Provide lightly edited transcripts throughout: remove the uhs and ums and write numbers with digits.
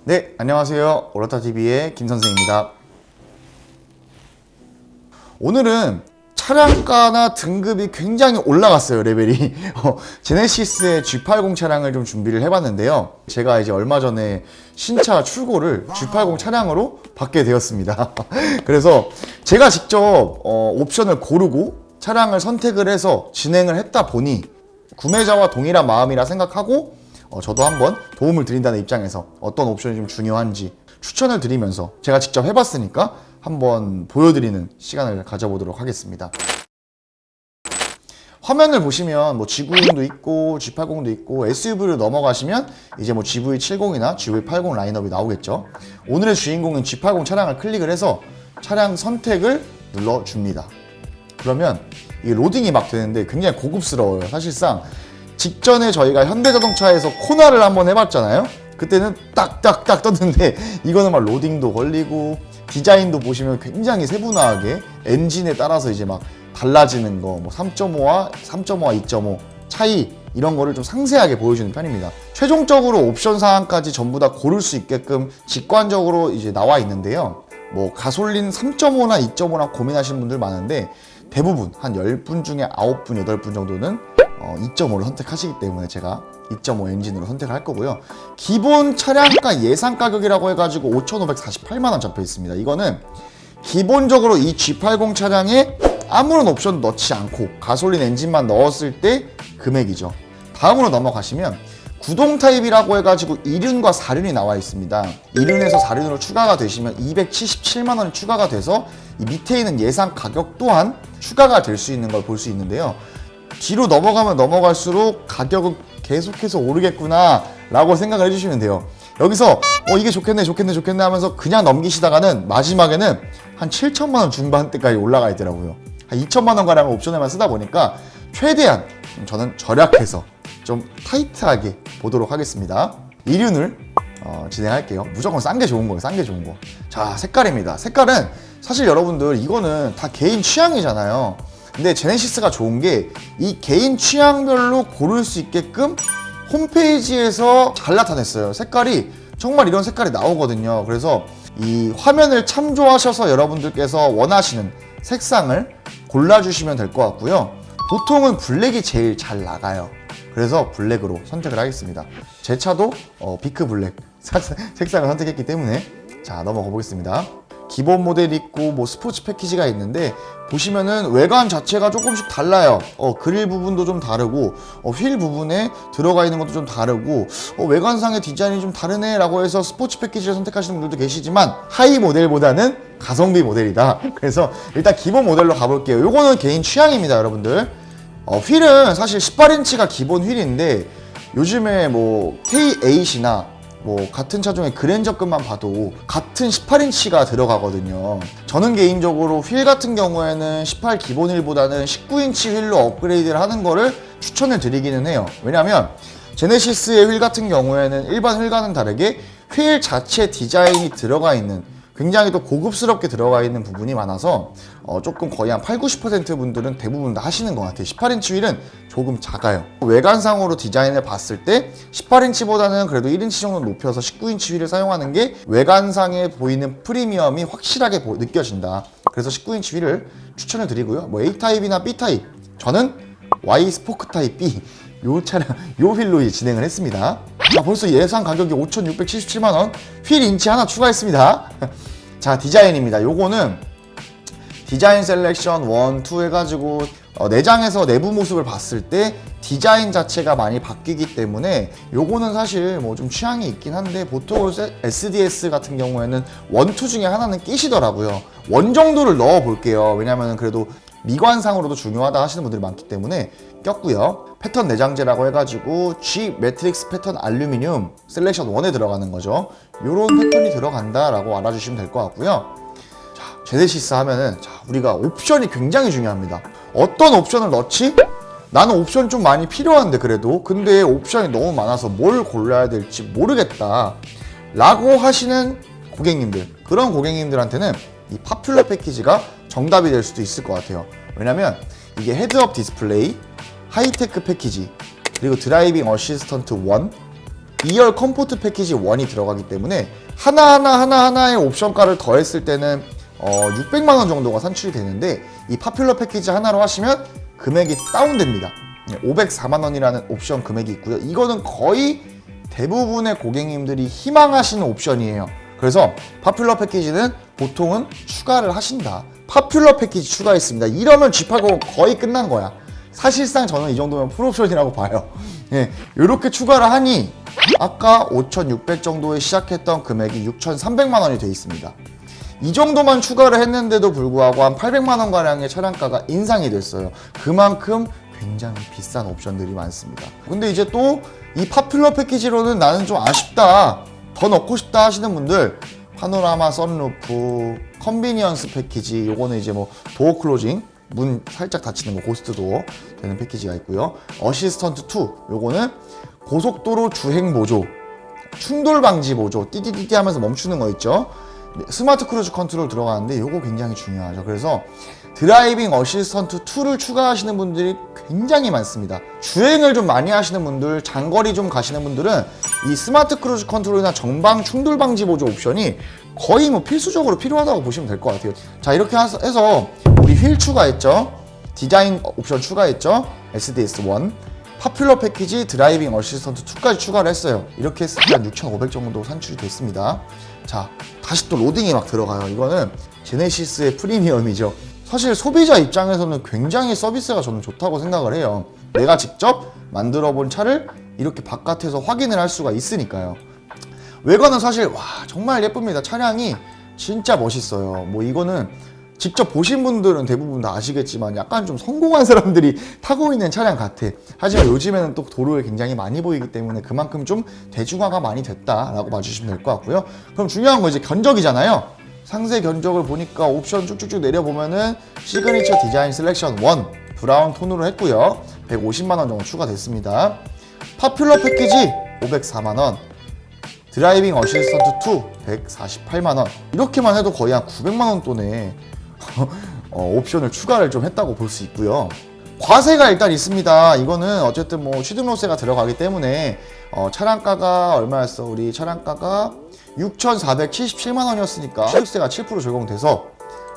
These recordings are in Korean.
네, 안녕하세요. 오라타TV의 김선생입니다. 오늘은 차량가나 등급이 굉장히 올라갔어요, 레벨이. 제네시스의 G80 차량을 좀 준비를 해봤는데요. 제가 이제 얼마 전에 신차 출고를 G80 차량으로 받게 되었습니다. 그래서 제가 직접 옵션을 고르고 차량을 선택을 해서 진행을 했다 보니 구매자와 동일한 마음이라 생각하고 저도 한번 도움을 드린다는 입장에서 어떤 옵션이 좀 중요한지 추천을 드리면서 제가 직접 해봤으니까 한번 보여드리는 시간을 가져보도록 하겠습니다. 화면을 보시면 뭐 G90도 있고 G80도 있고 SUV로 넘어가시면 이제 뭐 GV70이나 GV80 라인업이 나오겠죠. 오늘의 주인공인 G80 차량을 클릭을 해서 차량 선택을 눌러줍니다. 그러면 이 로딩이 막 되는데 굉장히 고급스러워요. 사실상 직전에 저희가 현대자동차에서 코나를 한번 해봤잖아요. 그때는 딱딱딱 떴는데 이거는 막 로딩도 걸리고 디자인도 보시면 굉장히 세분화하게 엔진에 따라서 이제 막 달라지는 거, 뭐 3.5와 2.5 차이 이런 거를 좀 상세하게 보여주는 편입니다. 최종적으로 옵션 사항까지 전부 다 고를 수 있게끔 직관적으로 이제 나와 있는데요. 뭐 가솔린 3.5나 2.5나 고민하시는 분들 많은데 대부분 한 10분 중에 9분, 8분 정도는 2.5를 선택하시기 때문에 제가 2.5 엔진으로 선택할 거고요. 기본 차량가 예상 가격이라고 해가지고 5,548만원 잡혀 있습니다. 이거는 기본적으로 이 G80 차량에 아무런 옵션 넣지 않고 가솔린 엔진만 넣었을 때 금액이죠. 다음으로 넘어가시면 구동 타입이라고 해가지고 2륜과 4륜이 나와 있습니다. 2륜에서 4륜으로 추가가 되시면 277만원이 추가가 돼서 이 밑에 있는 예상 가격 또한 추가가 될 수 있는 걸 볼 수 있는데요. 뒤로 넘어가면 넘어갈수록 가격은 계속해서 오르겠구나 라고 생각을 해주시면 돼요. 여기서 이게 좋겠네 하면서 그냥 넘기시다가는 마지막에는 한 7천만원 중반대까지 올라가 있더라고요. 한 2천만원 가량을 옵션에만 쓰다 보니까 최대한 저는 절약해서 좀 타이트하게 보도록 하겠습니다. 2륜을 진행할게요. 무조건 싼 게 좋은 거예요. 싼 게 좋은 거. 자, 색깔입니다. 색깔은 사실 여러분들 이거는 다 개인 취향이잖아요. 근데 제네시스가 좋은 게 이 개인 취향별로 고를 수 있게끔 홈페이지에서 잘 나타냈어요. 색깔이 정말 이런 색깔이 나오거든요. 그래서 이 화면을 참조하셔서 여러분들께서 원하시는 색상을 골라주시면 될 것 같고요. 보통은 블랙이 제일 잘 나가요. 그래서 블랙으로 선택을 하겠습니다. 제 차도 비크 블랙 색상을 선택했기 때문에 자, 넘어가 보겠습니다. 기본 모델이 있고 뭐 스포츠 패키지가 있는데 보시면은 외관 자체가 조금씩 달라요. 그릴 부분도 좀 다르고 휠 부분에 들어가 있는 것도 좀 다르고 외관상의 디자인이 좀 다르네 라고 해서 스포츠 패키지를 선택하시는 분들도 계시지만 하이 모델보다는 가성비 모델이다. 그래서 일단 기본 모델로 가볼게요. 요거는 개인 취향입니다, 여러분들. 휠은 사실 18인치가 기본 휠인데 요즘에 뭐 K8이나 뭐 같은 차종의 그랜저급만 봐도 같은 18인치가 들어가거든요. 저는 개인적으로 휠 같은 경우에는 18 기본 휠보다는 19인치 휠로 업그레이드를 하는 거를 추천을 드리기는 해요. 왜냐면 제네시스의 휠 같은 경우에는 일반 휠과는 다르게 휠 자체 디자인이 들어가 있는 굉장히 또 고급스럽게 들어가 있는 부분이 많아서 조금 거의 한 80~90% 분들은 대부분 다 하시는 것 같아요. 18인치 휠은 조금 작아요. 외관상으로 디자인을 봤을 때 18인치보다는 그래도 1인치 정도 높여서 19인치 휠을 사용하는 게 외관상에 보이는 프리미엄이 확실하게 느껴진다. 그래서 19인치 휠을 추천을 드리고요. 뭐 A타입이나 B타입, 저는 Y 스포크 타입 B 요 차량, 요 휠로 진행을 했습니다. 자, 벌써 예상 가격이 5,677만원, 휠 인치 하나 추가했습니다. 자, 디자인입니다. 요거는 디자인 셀렉션 1, 2 해가지고 내장에서 내부 모습을 봤을 때 디자인 자체가 많이 바뀌기 때문에 요거는 사실 뭐 좀 취향이 있긴 한데 보통 SDS 같은 경우에는 1, 2 중에 하나는 끼시더라고요. 1 정도를 넣어 볼게요. 왜냐면 그래도 미관상으로도 중요하다 하시는 분들이 많기 때문에 꼈고요. 패턴 내장재라고 해가지고 G 매트릭스 패턴 알루미늄 셀렉션 1에 들어가는 거죠. 요런 패턴이 들어간다라고 알아주시면 될 것 같고요. 자, 제네시스 하면은 우리가 옵션이 굉장히 중요합니다. 어떤 옵션을 넣지? 나는 옵션 좀 많이 필요한데 그래도 근데 옵션이 너무 많아서 뭘 골라야 될지 모르겠다 라고 하시는 고객님들, 그런 고객님들한테는 이 파퓰러 패키지가 정답이 될 수도 있을 것 같아요. 왜냐면 이게 헤드업 디스플레이, 하이테크 패키지, 그리고 드라이빙 어시스턴트 1, 2열 컴포트 패키지 1이 들어가기 때문에 하나하나의 옵션가를 더했을 때는 600만 원 정도가 산출이 되는데 이 파퓰러 패키지 하나로 하시면 금액이 다운됩니다. 504만 원이라는 옵션 금액이 있고요. 이거는 거의 대부분의 고객님들이 희망하시는 옵션이에요. 그래서 파퓰러 패키지는 보통은 추가를 하신다. 파퓰러 패키지 추가했습니다. 이러면 G80 거의 끝난 거야. 사실상 저는 이 정도면 풀옵션이라고 봐요. 예, 이렇게 추가를 하니 아까 5,600 정도에 시작했던 금액이 6,300만 원이 돼 있습니다. 이 정도만 추가를 했는데도 불구하고 한 800만 원 가량의 차량가가 인상이 됐어요. 그만큼 굉장히 비싼 옵션들이 많습니다. 근데 이제 또 이 파퓰러 패키지로는 나는 좀 아쉽다, 더 넣고 싶다 하시는 분들, 파노라마 선루프, 컨비니언스 패키지, 요거는 이제 뭐 도어 클로징, 문 살짝 닫히는 거 고스트 도어 되는 패키지가 있고요. 어시스턴트 2, 요거는 고속도로 주행 보조, 충돌 방지 보조, 띠띠띠띠 하면서 멈추는 거 있죠. 스마트 크루즈 컨트롤 들어가는데 요거 굉장히 중요하죠. 그래서 드라이빙 어시스턴트 2를 추가하시는 분들이 굉장히 많습니다. 주행을 좀 많이 하시는 분들, 장거리 좀 가시는 분들은 이 스마트 크루즈 컨트롤이나 전방 충돌 방지 보조 옵션이 거의 뭐 필수적으로 필요하다고 보시면 될 것 같아요. 자, 이렇게 해서 우리 휠 추가했죠. 디자인 옵션 추가했죠. SDS1. 파퓰러 패키지, 드라이빙 어시스턴트 2까지 추가를 했어요. 이렇게 했을 때 한 6,500 정도 산출이 됐습니다. 자, 다시 또 로딩이 막 들어가요. 이거는 제네시스의 프리미엄이죠. 사실 소비자 입장에서는 굉장히 서비스가 저는 좋다고 생각을 해요. 내가 직접 만들어 본 차를 이렇게 바깥에서 확인을 할 수가 있으니까요. 외관은 사실 정말 예쁩니다. 차량이 진짜 멋있어요. 뭐 이거는 직접 보신 분들은 대부분 다 아시겠지만 약간 좀 성공한 사람들이 타고 있는 차량 같아. 하지만 요즘에는 또 도로에 굉장히 많이 보이기 때문에 그만큼 좀 대중화가 많이 됐다라고 봐주시면 될 것 같고요. 그럼 중요한 건 이제 견적이잖아요. 상세 견적을 보니까 옵션 쭉쭉쭉 내려보면은 시그니처 디자인 셀렉션 1 브라운 톤으로 했고요. 150만 원 정도 추가됐습니다. 파퓰러 패키지 504만 원, 드라이빙 어시스턴트 2 148만 원. 이렇게만 해도 거의 한 900만 원 돈에 옵션을 추가를 좀 했다고 볼 수 있고요. 과세가 일단 있습니다. 이거는 어쨌든 뭐 취등록세가 들어가기 때문에 차량가가 얼마였어? 우리 차량가가 6,477만 원이었으니까 취득세가 7% 적용돼서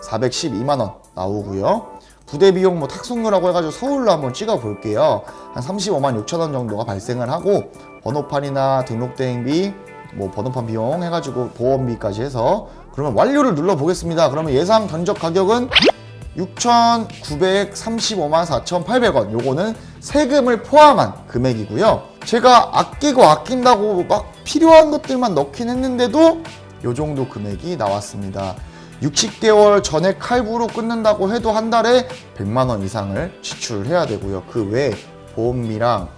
412만 원 나오고요. 부대 비용 뭐 탁송료라고 해가지고 서울로 한번 찍어 볼게요. 한 35만 6천 원 정도가 발생을 하고 번호판이나 등록대행비, 뭐 번호판 비용 해가지고 보험비까지 해서 그러면 완료를 눌러 보겠습니다. 그러면 예상 견적 가격은 6,935만 4,800원. 요거는 세금을 포함한 금액이고요. 제가 아끼고 아낀다고 막 필요한 것들만 넣긴 했는데도 요 정도 금액이 나왔습니다. 60개월 전에 할부로 끊는다고 해도 한 달에 100만 원 이상을 지출해야 되고요. 그 외에 보험비랑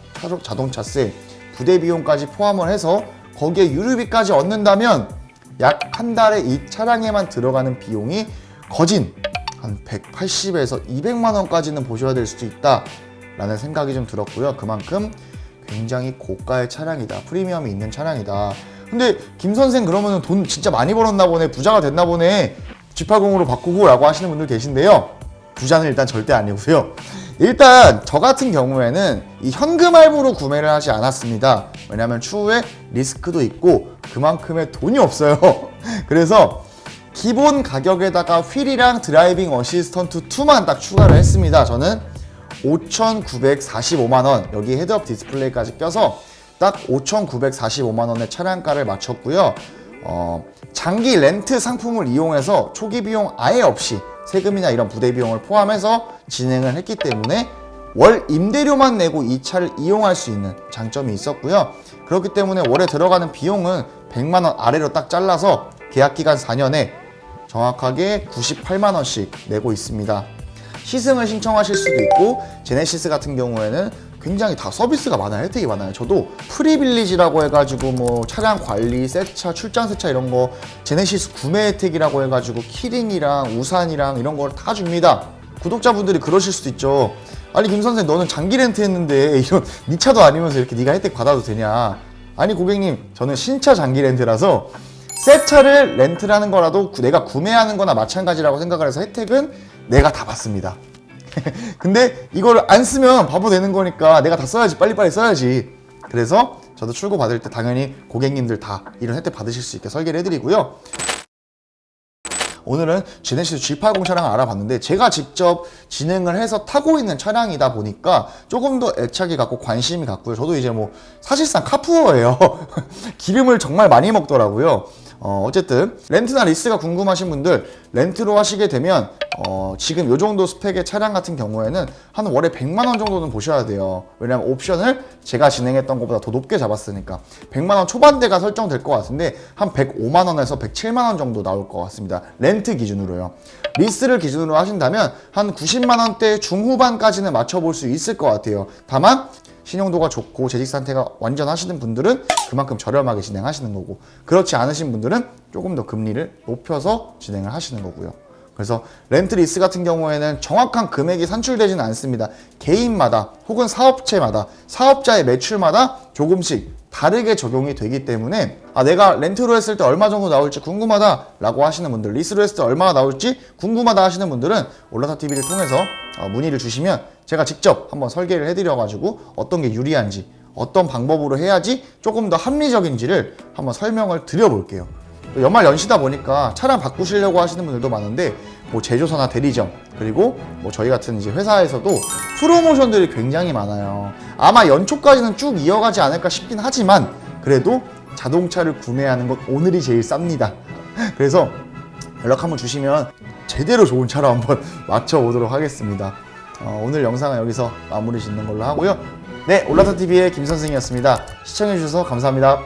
자동차세, 부대 비용까지 포함을 해서 거기에 유류비까지 얻는다면 약 한 달에 이 차량에만 들어가는 비용이 거진 한 180에서 200만 원까지는 보셔야 될 수도 있다 라는 생각이 좀 들었고요. 그만큼 굉장히 고가의 차량이다, 프리미엄이 있는 차량이다. 근데 김 선생 그러면 돈 진짜 많이 벌었나 보네, 부자가 됐나 보네, G80으로 바꾸고 라고 하시는 분들 계신데요. 부자는 일단 절대 아니고요. 일단 저 같은 경우에는 이 현금 할부로 구매를 하지 않았습니다. 왜냐하면 추후에 리스크도 있고 그만큼의 돈이 없어요. 그래서 기본 가격에다가 휠이랑 드라이빙 어시스턴트 2만 딱 추가를 했습니다. 저는 5,945만 원, 여기 헤드업 디스플레이까지 껴서 딱 5,945만 원의 차량가를 맞췄고요. 장기 렌트 상품을 이용해서 초기 비용 아예 없이 세금이나 이런 부대 비용을 포함해서 진행을 했기 때문에 월 임대료만 내고 이 차를 이용할 수 있는 장점이 있었고요. 그렇기 때문에 월에 들어가는 비용은 100만 원 아래로 딱 잘라서 계약기간 4년에 정확하게 98만 원씩 내고 있습니다. 시승을 신청하실 수도 있고, 제네시스 같은 경우에는 굉장히 다 서비스가 많아요. 혜택이 많아요. 저도 프리빌리지라고 해가지고 뭐 차량 관리, 세차, 출장 세차 이런 거, 제네시스 구매 혜택이라고 해가지고 키링이랑 우산이랑 이런 걸 다 줍니다. 구독자분들이 그러실 수도 있죠. 아니 김 선생, 너는 장기 렌트 했는데 이런 네 차도 아니면서 이렇게 네가 혜택 받아도 되냐. 아니 고객님, 저는 신차 장기 렌트라서 새 차를 렌트를 하는 거라도 내가 구매하는 거나 마찬가지라고 생각을 해서 혜택은 내가 다 받습니다. 근데 이걸 안 쓰면 바보 되는 거니까 내가 다 써야지, 빨리빨리 써야지. 그래서 저도 출고 받을 때 당연히 고객님들 다 이런 혜택 받으실 수 있게 설계를 해드리고요. 오늘은 제네시스 G80 차량을 알아봤는데 제가 직접 진행을 해서 타고 있는 차량이다 보니까 조금 더 애착이 갖고 관심이 갖고요. 저도 이제 뭐 사실상 카푸어예요. 기름을 정말 많이 먹더라고요. 어쨌든 렌트나 리스가 궁금하신 분들 렌트로 하시게 되면 지금 요 정도 스펙의 차량 같은 경우에는 한 월에 100만 원 정도는 보셔야 돼요. 왜냐면 옵션을 제가 진행했던 것보다 더 높게 잡았으니까 100만 원 초반대가 설정될 것 같은데 한 105만 원에서 107만 원 정도 나올 것 같습니다. 렌트 기준으로요. 리스를 기준으로 하신다면 한 90만 원대 중후반까지는 맞춰볼 수 있을 것 같아요. 다만 신용도가 좋고 재직 상태가 완전하시는 분들은 그만큼 저렴하게 진행하시는 거고, 그렇지 않으신 분들은 조금 더 금리를 높여서 진행을 하시는 거고요. 그래서 렌트 리스 같은 경우에는 정확한 금액이 산출되지는 않습니다. 개인마다 혹은 사업체마다, 사업자의 매출마다 조금씩 다르게 적용이 되기 때문에 내가 렌트로 했을 때 얼마 정도 나올지 궁금하다 라고 하시는 분들, 리스로 했을 때 얼마나 나올지 궁금하다 하시는 분들은 올라타TV를 통해서 문의를 주시면 제가 직접 한번 설계를 해드려 가지고 어떤 게 유리한지, 어떤 방법으로 해야지 조금 더 합리적인지를 한번 설명을 드려볼게요. 연말 연시다 보니까 차량 바꾸시려고 하시는 분들도 많은데 뭐 제조사나 대리점, 그리고 뭐 저희 같은 이제 회사에서도 프로모션들이 굉장히 많아요. 아마 연초까지는 쭉 이어가지 않을까 싶긴 하지만 그래도 자동차를 구매하는 건 오늘이 제일 쌉니다. 그래서 연락 한번 주시면 제대로 좋은 차로 한번 맞춰보도록 하겠습니다. 오늘 영상은 여기서 마무리 짓는 걸로 하고요. 네, 올라타TV의 김선생이었습니다. 시청해주셔서 감사합니다.